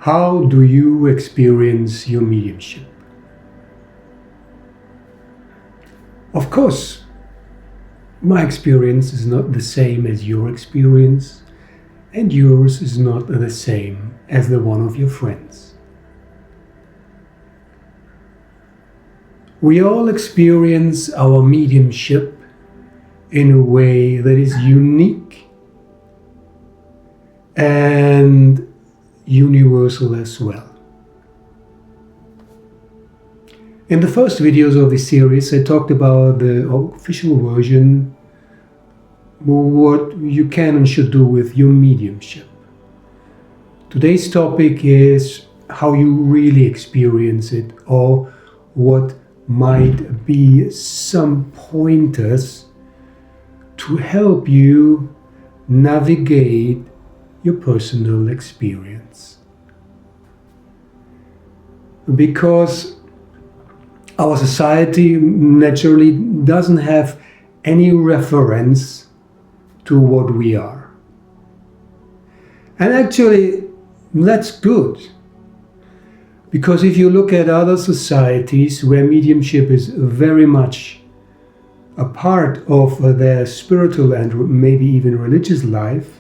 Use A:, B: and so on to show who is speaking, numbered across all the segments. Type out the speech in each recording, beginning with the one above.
A: How do you experience your mediumship? Of course, my experience is not the same as your experience, and yours is not the same as the one of your friends. We all experience our mediumship in a way that is unique and universal as well. In the first videos of this series, I talked about the official version, what you can and should do with your mediumship. Today's topic is how you really experience it, or what might be some pointers to help you navigate your personal experience. Because our society naturally doesn't have any reference to what we are. And actually, that's good. Because if you look at other societies where mediumship is very much a part of their spiritual and maybe even religious life,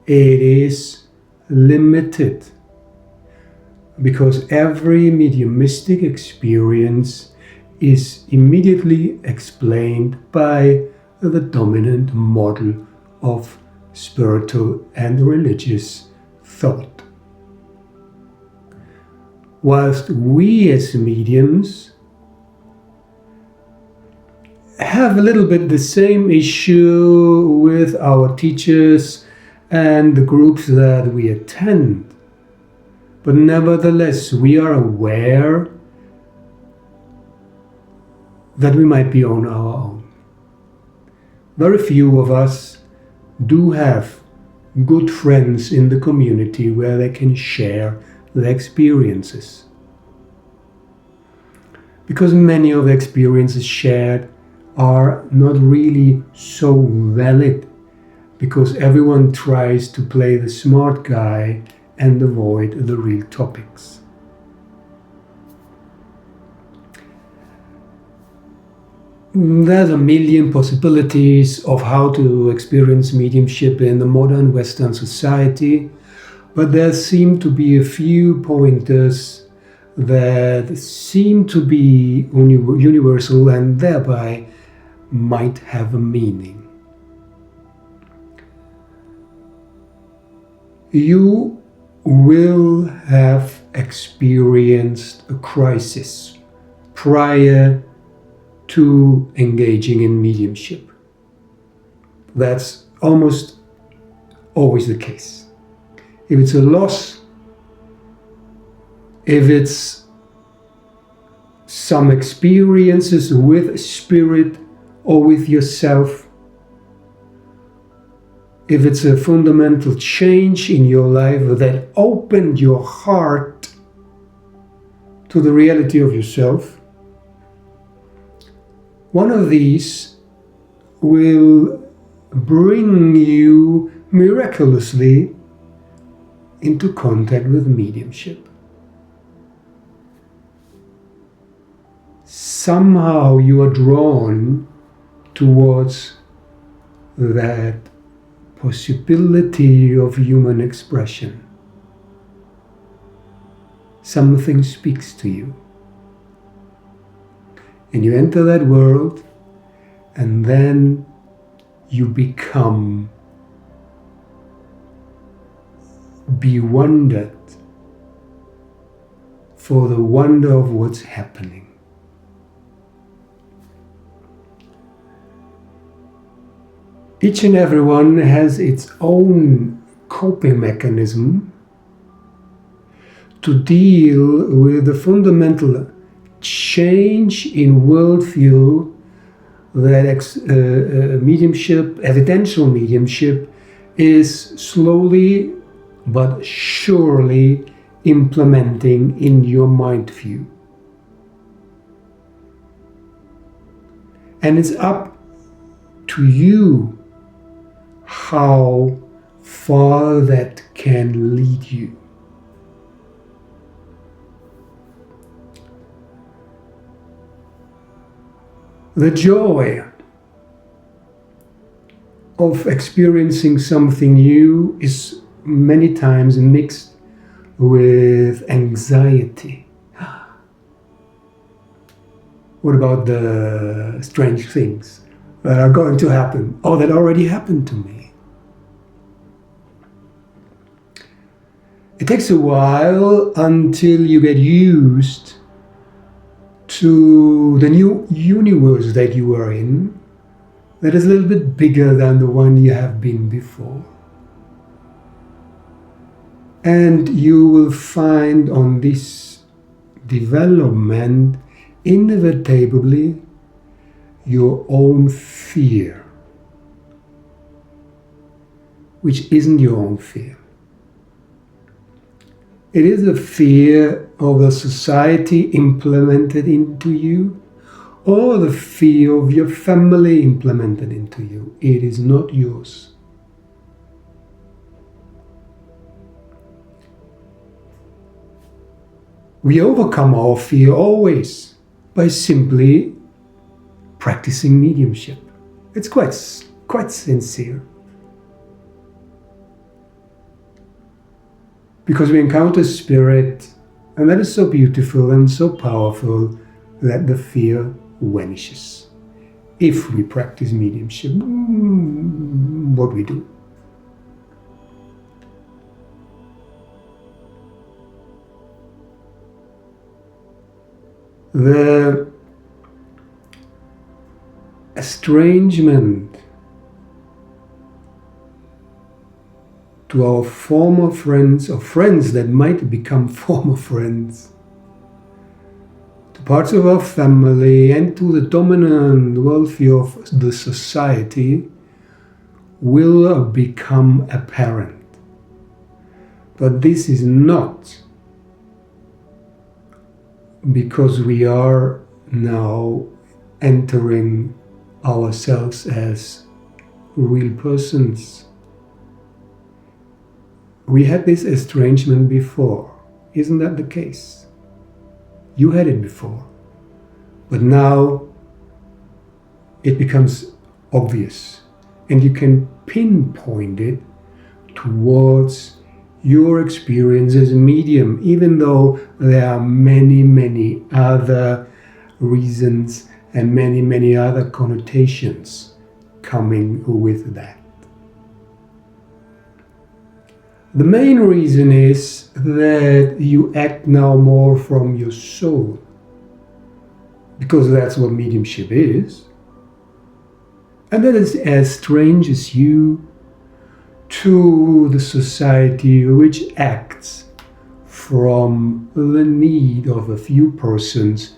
A: it is limited. Because every mediumistic experience is immediately explained by the dominant model of spiritual and religious thought. Whilst we as mediums have a little bit the same issue with our teachers and the groups that we attend, but nevertheless we are aware that we might be on our own. Very few of us do have good friends in the community where they can share their experiences. Because many of the experiences shared are not really so valid, because everyone tries to play the smart guy and avoid the real topics. There's a million possibilities of how to experience mediumship in the modern Western society, but there seem to be a few pointers that seem to be universal and thereby might have a meaning. You will have experienced a crisis prior to engaging in mediumship. That's almost always the case. If it's a loss, if it's some experiences with spirit or with yourself, if it's a fundamental change in your life that opened your heart to the reality of yourself, one of these will bring you miraculously into contact with mediumship. Somehow you are drawn towards that possibility of human expression. Something speaks to you. And you enter that world, and then you become bewildered for the wonder of what's happening. Each and everyone has its own coping mechanism to deal with the fundamental change in worldview that mediumship, evidential mediumship, is slowly but surely implementing in your mind view. And it's up to you how far that can lead you. The joy of experiencing something new is many times mixed with anxiety. What about the strange things that are going to happen or that already happened to me? It takes a while until you get used to the new universe that you are in, that is a little bit bigger than the one you have been before. And you will find on this development inevitably your own fear, which isn't your own fear. It is a fear of the society implemented into you, or the fear of your family implemented into you. It is not yours. We overcome our fear always by simply practicing mediumship. It's quite sincere. Because we encounter spirit, and that is so beautiful and so powerful that the fear vanishes. If we practice mediumship, what we do. The estrangement to our former friends, or friends that might become former friends, to parts of our family, and to the dominant worldview of the society will become apparent. But this is not because we are now entering ourselves as real persons. We had this estrangement before. Isn't that the case? You had it before. But now it becomes obvious, and you can pinpoint it towards your experience as a medium, even though there are many other reasons and many other connotations coming with that. The main reason is that you act now more from your soul, because that's what mediumship is, and that is estranges you to the society which acts from the need of a few persons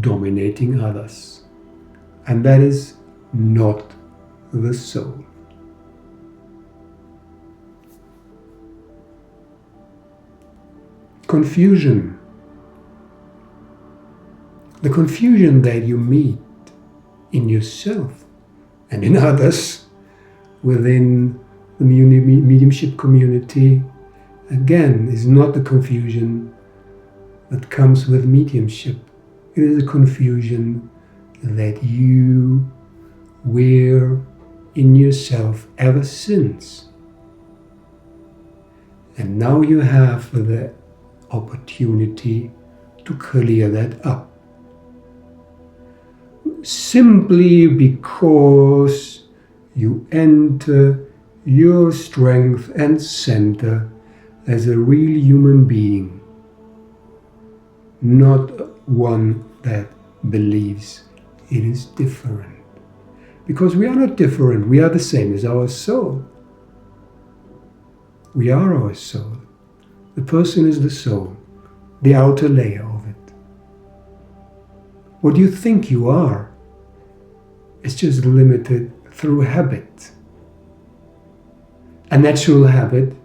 A: dominating others. And that is not the soul. Confusion. The confusion that you meet in yourself and in others within the mediumship community, again, is not the confusion that comes with mediumship. It is a confusion that you were in yourself ever since. And now you have the opportunity to clear that up. Simply because you enter your strength and center as a real human being, not one that believes it is different. Because we are not different, we are the same as our soul. We are our soul. The person is the soul, the outer layer of it. What you think you are is just limited through habit. A natural habit,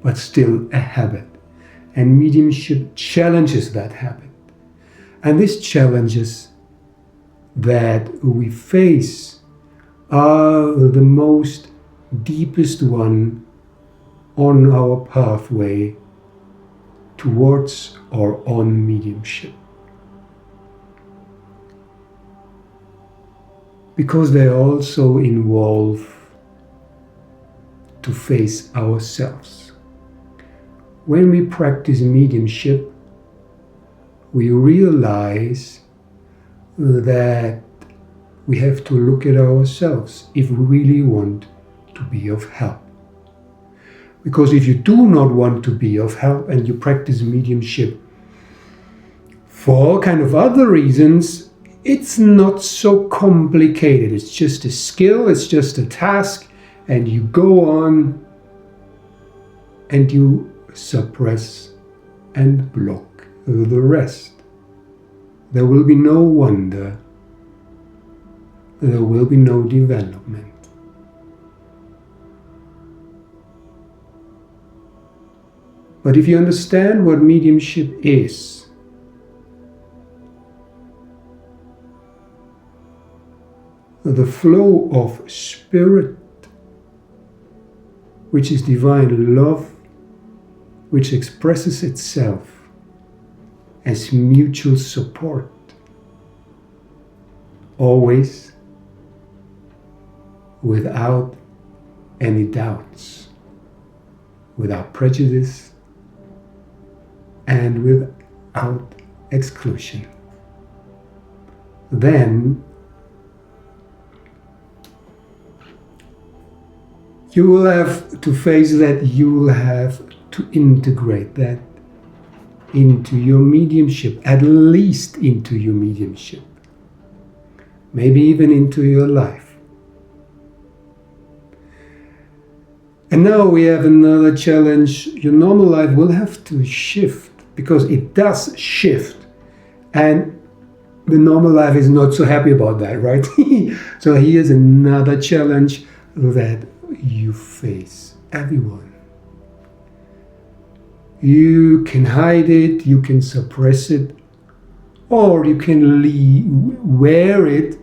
A: but still a habit. And mediumship challenges that habit. And these challenges that we face are the most deepest one on our pathway towards or on mediumship. because they also involve to face ourselves. When we practice mediumship, we realize that we have to look at ourselves if we really want to be of help. Because if you do not want to be of help and you practice mediumship for all kind of other reasons, it's not so complicated. It's just a skill, it's just a task, and you go on and you suppress and block the rest. There will be no wonder. There will be no development. But if you understand what mediumship is, the flow of spirit, which is divine love, which expresses itself as mutual support, always without any doubts, without prejudice, and without exclusion. Then you will have to face that, you will have to integrate that into your mediumship, at least into your mediumship, maybe even into your life. And now we have another challenge. Your normal life will have to shift, because it does shift, and the normal life is not so happy about that, right? So here's another challenge that you face, everyone. You can hide it, you can suppress it, or you can wear it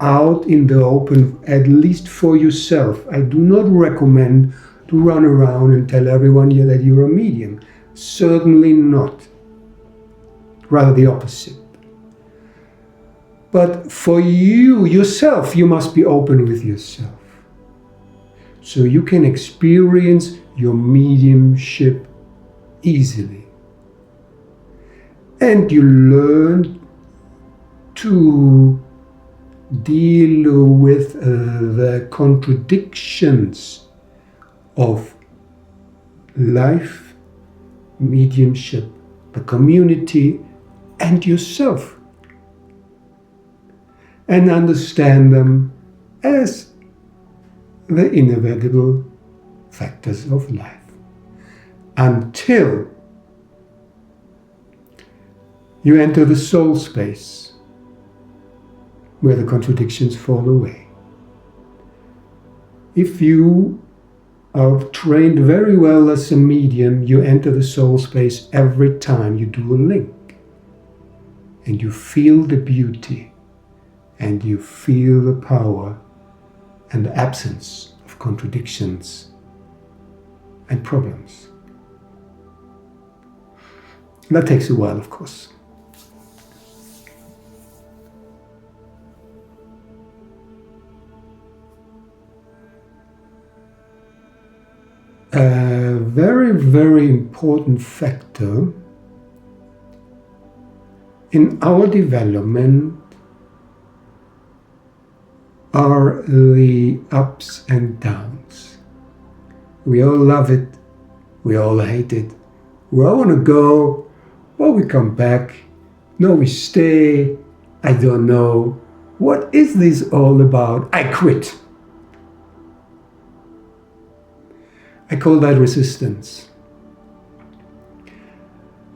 A: out in the open, at least for yourself. I do not recommend to run around and tell everyone that you're a medium. Certainly not. Rather the opposite. But for you, yourself, you must be open with yourself. So you can experience your mediumship easily. And you learn to deal with the contradictions of life, mediumship, the community, and yourself, and understand them as the inevitable factors of life, until you enter the soul space, where the contradictions fall away. If you are trained very well as a medium, you enter the soul space every time you do a link, and you feel the beauty, and you feel the power and the absence of contradictions and problems. That takes a while, of course. A very, very important factor in our development are the ups and downs. We all love it, we all hate it, we all want to go, but we come back, no, we stay, I don't know, what is this all about? I quit. I call that resistance.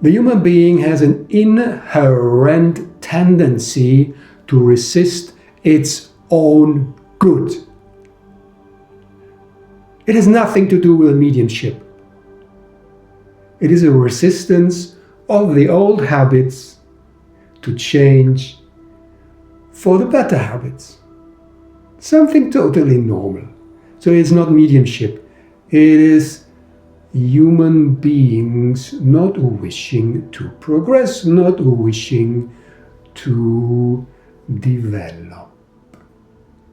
A: The human being has an inherent tendency to resist its own good. It has nothing to do with mediumship. It is a resistance of the old habits to change for the better habits. Something totally normal. So it's not mediumship. It is human beings not wishing to progress, not wishing to develop.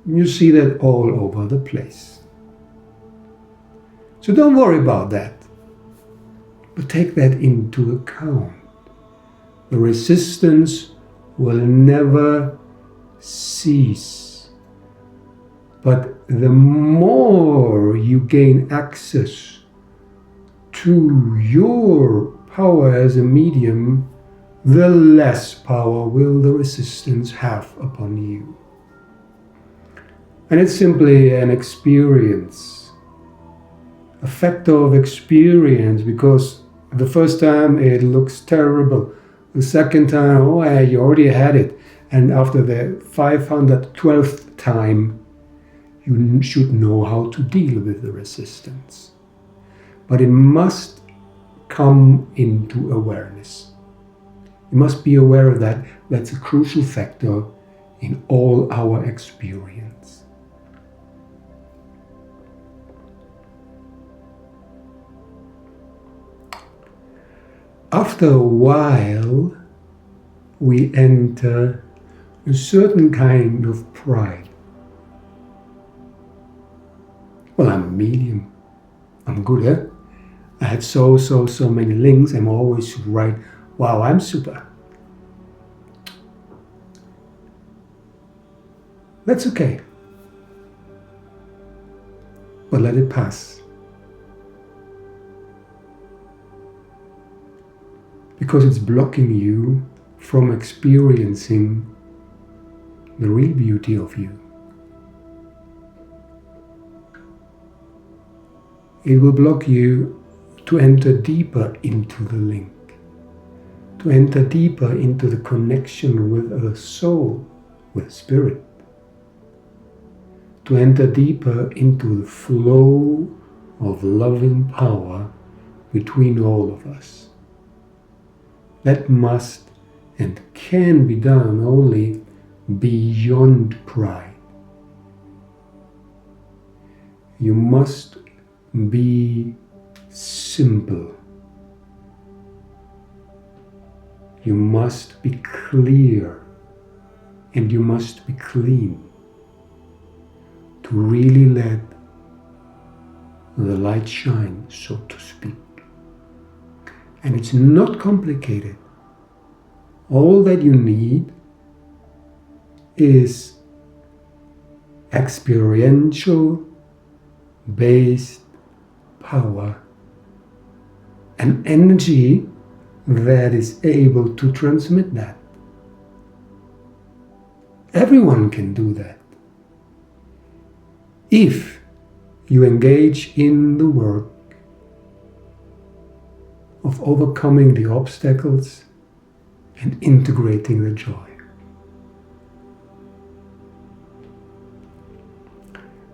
A: You see that all over the place. So don't worry about that, but take that into account. The resistance will never cease. But the more you gain access to your power as a medium, the less power will the resistance have upon you. And it's simply an experience, a factor of experience, because the first time it looks terrible. The second time, oh, you already had it. And after the 512th time, you should know how to deal with the resistance. But it must come into awareness. You must be aware of that. That's a crucial factor in all our experience. After a while, we enter a certain kind of pride. Well, I'm a medium. I'm good, eh? I have so many links. I'm always right. Wow, I'm super. That's okay. But let it pass. Because it's blocking you from experiencing the real beauty of you. It will block you to enter deeper into the link, to enter deeper into the connection with the soul, with spirit, to enter deeper into the flow of loving power between all of us. That must and can be done only beyond pride. You must be simple. You must be clear, and you must be clean to really let the light shine, so to speak. And it's not complicated. All that you need is experiential based power, an energy that is able to transmit that. Everyone can do that. If you engage in the work of overcoming the obstacles and integrating the joy.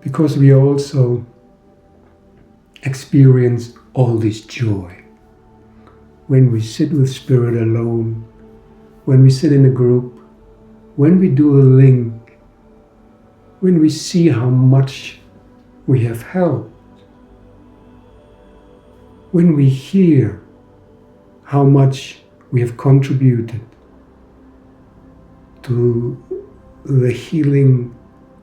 A: Because we also experience all this joy when we sit with spirit alone, when we sit in a group, when we do a link, when we see how much we have helped, when we hear how much we have contributed to the healing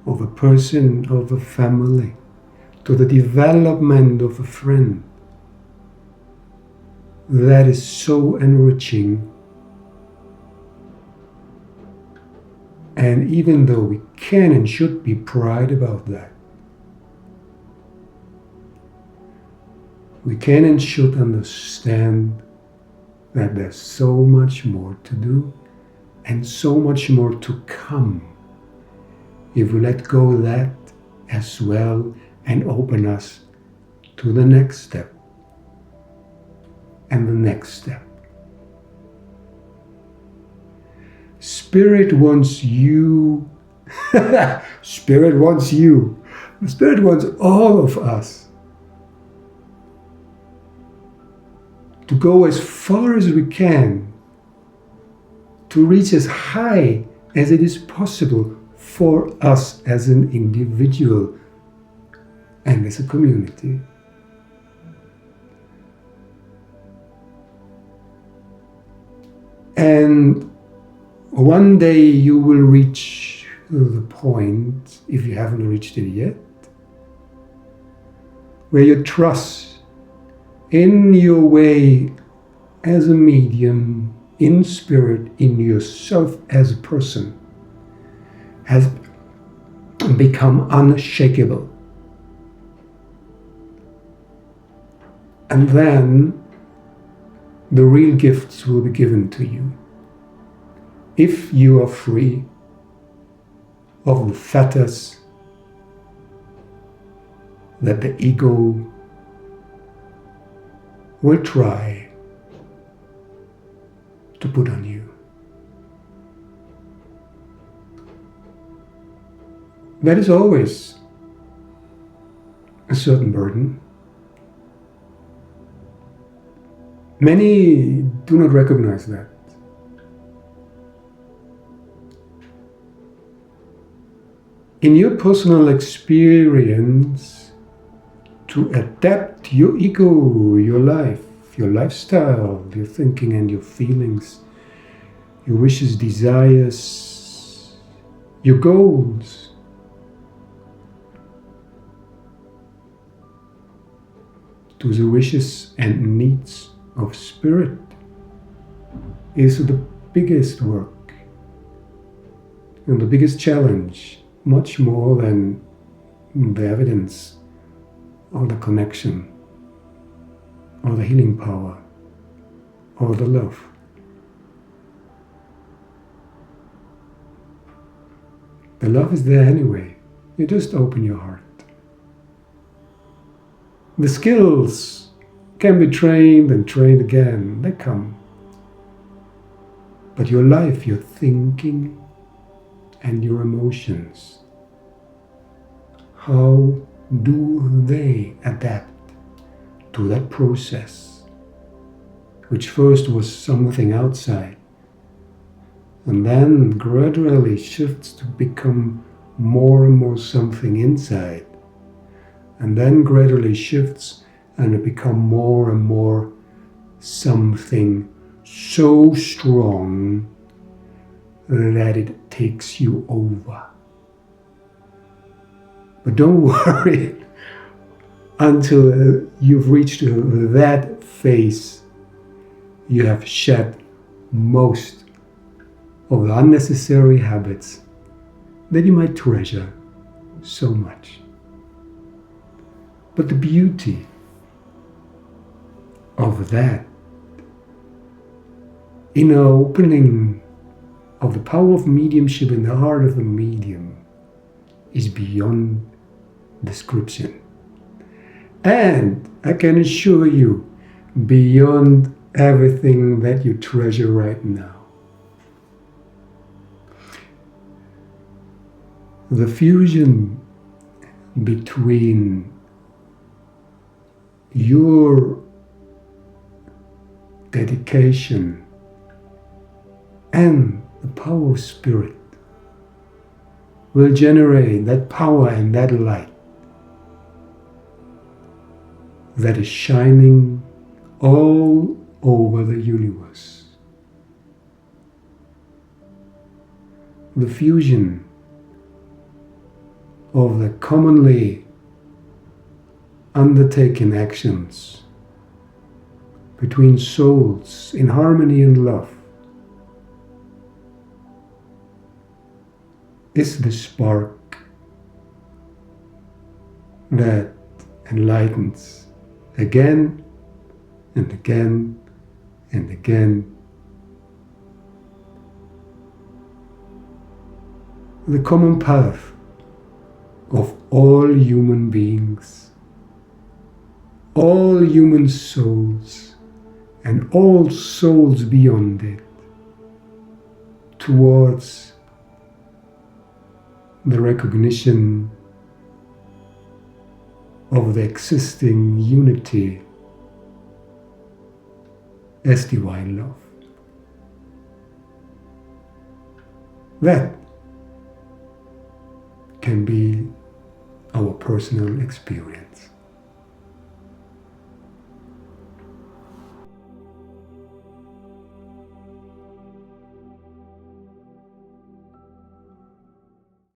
A: of a person, of a family, to the development of a friend. That is so enriching. And even though we can and should be proud about that, we can and should understand that there's so much more to do and so much more to come if we let go of that as well and open us to the next step and the next step. Spirit wants you. Spirit wants you. The Spirit wants all of us to go as far as we can, to reach as high as it is possible for us as an individual and as a community. And One day you will reach the point, if you haven't reached it yet, where you trust in your way as a medium, in spirit, in yourself as a person, has become unshakable. And then the real gifts will be given to you. If you are free of the fetters that the ego will try to put on you. That is always a certain burden. Many do not recognize that. In your personal experience, to adapt your ego, your life, your lifestyle, your thinking and your feelings, your wishes, desires, your goals, to the wishes and needs of spirit is the biggest work and the biggest challenge, much more than the evidence or the connection or the healing power or the love. The love is there anyway. You just open your heart. The skills can be trained and trained again. They come. But your life, your thinking and your emotions, how do they adapt to that process, which first was something outside and then gradually shifts to become more and more something inside, and then gradually shifts and it become more and more something so strong that it takes you over. But don't worry until you've reached that phase. You have shed most of the unnecessary habits that you might treasure so much. But the beauty of that inner opening of the power of mediumship in the heart of the medium is beyond description. And I can assure you, beyond everything that you treasure right now. The fusion between your dedication and the power of spirit will generate that power and that light that is shining all over the universe. The fusion of the commonly undertaken actions between souls in harmony and love is the spark that enlightens again and again and again the common path of all human beings, all human souls, and all souls beyond it, towards the recognition of the existing unity as divine love. That can be our personal experience.